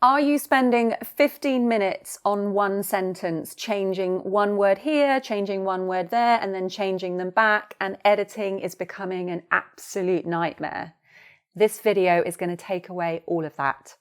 Are you spending 15 minutes on one sentence, changing one word here, changing one word there, and then changing them back, and editing is becoming an absolute nightmare? This video is going to take away all of that.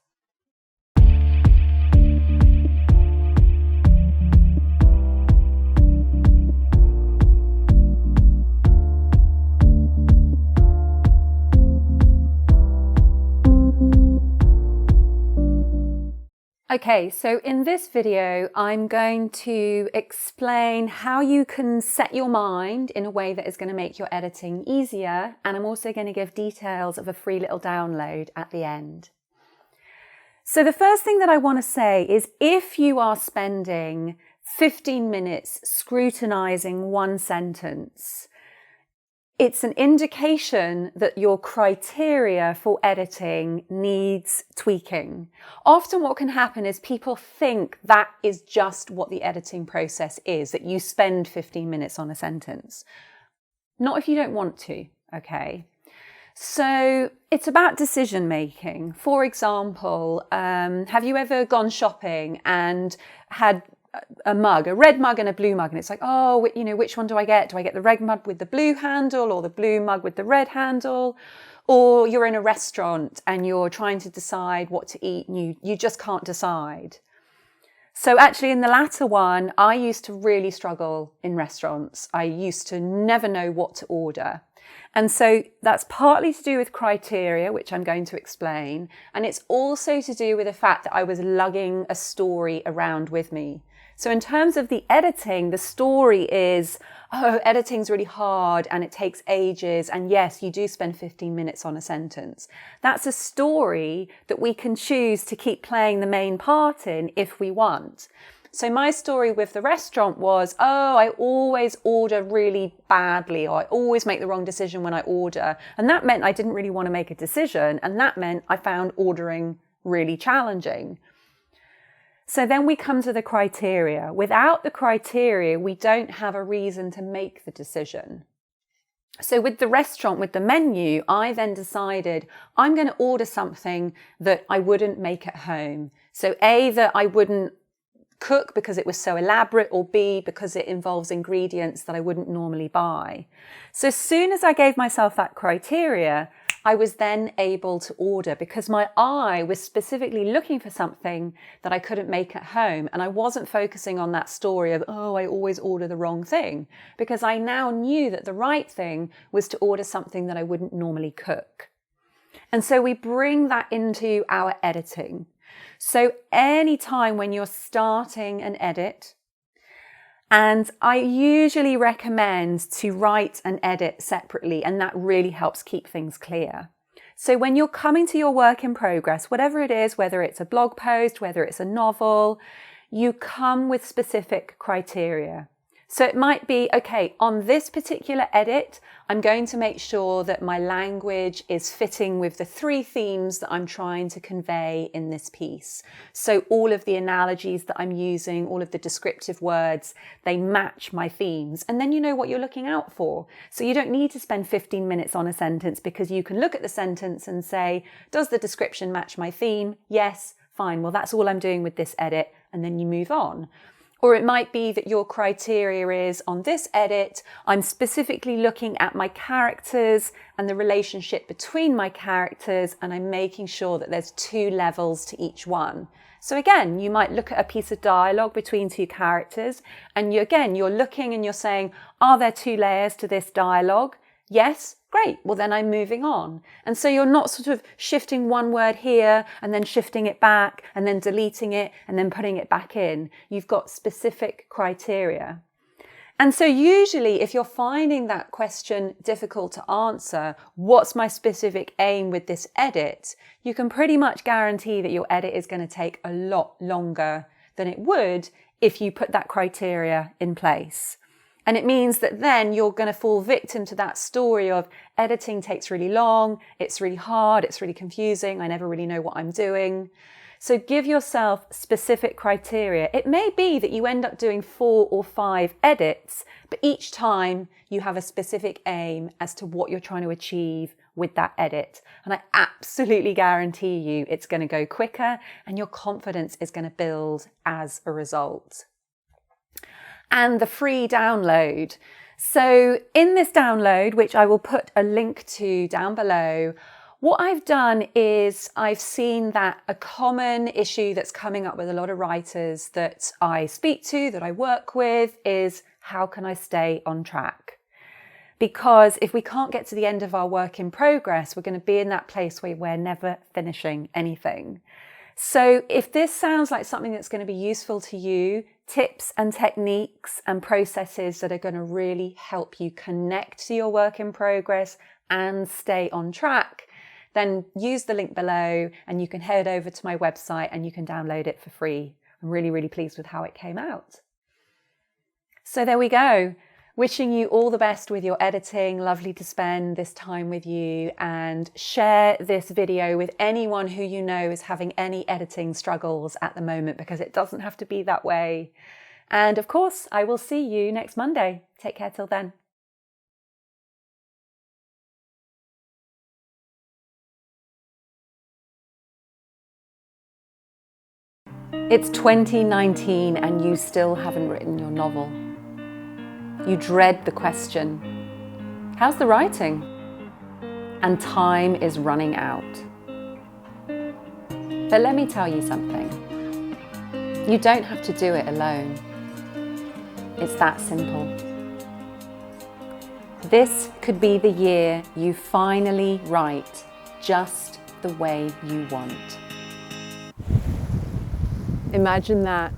Okay, so in this video, I'm going to explain how you can set your mind in a way that is going to make your editing easier, and I'm also going to give details of a free little download at the end. So the first thing that I want to say is if you are spending 15 minutes scrutinizing one sentence, it's an indication that your criteria for editing needs tweaking. Often what can happen is people think that is just what the editing process is, that you spend 15 minutes on a sentence. Not if you don't want to, okay? So it's about decision making. For example, have you ever gone shopping and had a mug, a red mug and a blue mug, and it's like, oh, you know, which one do I get? Do I get the red mug with the blue handle or the blue mug with the red handle? Or you're in a restaurant and you're trying to decide what to eat and you just can't decide. So actually in the latter one, I used to really struggle in restaurants. I used to never know what to order. And so that's partly to do with criteria, which I'm going to explain. And it's also to do with the fact that I was lugging a story around with me. So in terms of the editing, the story is, oh, editing's really hard and it takes ages. And yes, you do spend 15 minutes on a sentence. That's a story that we can choose to keep playing the main part in if we want. So my story with the restaurant was, oh, I always order really badly, or I always make the wrong decision when I order. And that meant I didn't really want to make a decision. And that meant I found ordering really challenging. So then we come to the criteria. Without the criteria, we don't have a reason to make the decision. So with the restaurant, with the menu, I then decided I'm going to order something that I wouldn't make at home. So A, that I wouldn't cook because it was so elaborate, or B, because it involves ingredients that I wouldn't normally buy. So as soon as I gave myself that criteria, I was then able to order because my eye was specifically looking for something that I couldn't make at home. And I wasn't focusing on that story of, oh, I always order the wrong thing, because I now knew that the right thing was to order something that I wouldn't normally cook. And so we bring that into our editing. So anytime when you're starting an edit, and I usually recommend to write and edit separately, and that really helps keep things clear. So when you're coming to your work in progress, whatever it is, whether it's a blog post, whether it's a novel, you come with specific criteria. So it might be, okay, on this particular edit, I'm going to make sure that my language is fitting with the three themes that I'm trying to convey in this piece. So all of the analogies that I'm using, all of the descriptive words, they match my themes. And then you know what you're looking out for. So you don't need to spend 15 minutes on a sentence, because you can look at the sentence and say, does the description match my theme? Yes, fine. Well, that's all I'm doing with this edit. And then you move on. Or it might be that your criteria is, on this edit, I'm specifically looking at my characters and the relationship between my characters, and I'm making sure that there's two levels to each one. So again, you might look at a piece of dialogue between two characters, and you're looking and you're saying, are there two layers to this dialogue? Yes, great. Well, then I'm moving on. And so you're not sort of shifting one word here and then shifting it back and then deleting it and then putting it back in. You've got specific criteria. And so usually if you're finding that question difficult to answer, what's my specific aim with this edit? You can pretty much guarantee that your edit is going to take a lot longer than it would if you put that criteria in place. And it means that then you're going to fall victim to that story of editing takes really long, it's really hard, it's really confusing, I never really know what I'm doing. So give yourself specific criteria. It may be that you end up doing 4 or 5 edits, but each time you have a specific aim as to what you're trying to achieve with that edit. And I absolutely guarantee you it's going to go quicker and your confidence is going to build as a result. And the free download. So in this download, which I will put a link to down below, what I've done is I've seen that a common issue that's coming up with a lot of writers that I speak to, that I work with, is how can I stay on track? Because if we can't get to the end of our work in progress, we're going to be in that place where we're never finishing anything. So if this sounds like something that's going to be useful to you, tips and techniques and processes that are going to really help you connect to your work in progress and stay on track, then use the link below and you can head over to my website and you can download it for free. I'm really, really pleased with how it came out. So there we go. Wishing you all the best with your editing. Lovely to spend this time with you, and share this video with anyone who you know is having any editing struggles at the moment, because it doesn't have to be that way. And of course, I will see you next Monday. Take care till then. It's 2019 and you still haven't written your novel. You dread the question, how's the writing? And time is running out. But let me tell you something. You don't have to do it alone. It's that simple. This could be the year you finally write just the way you want. Imagine that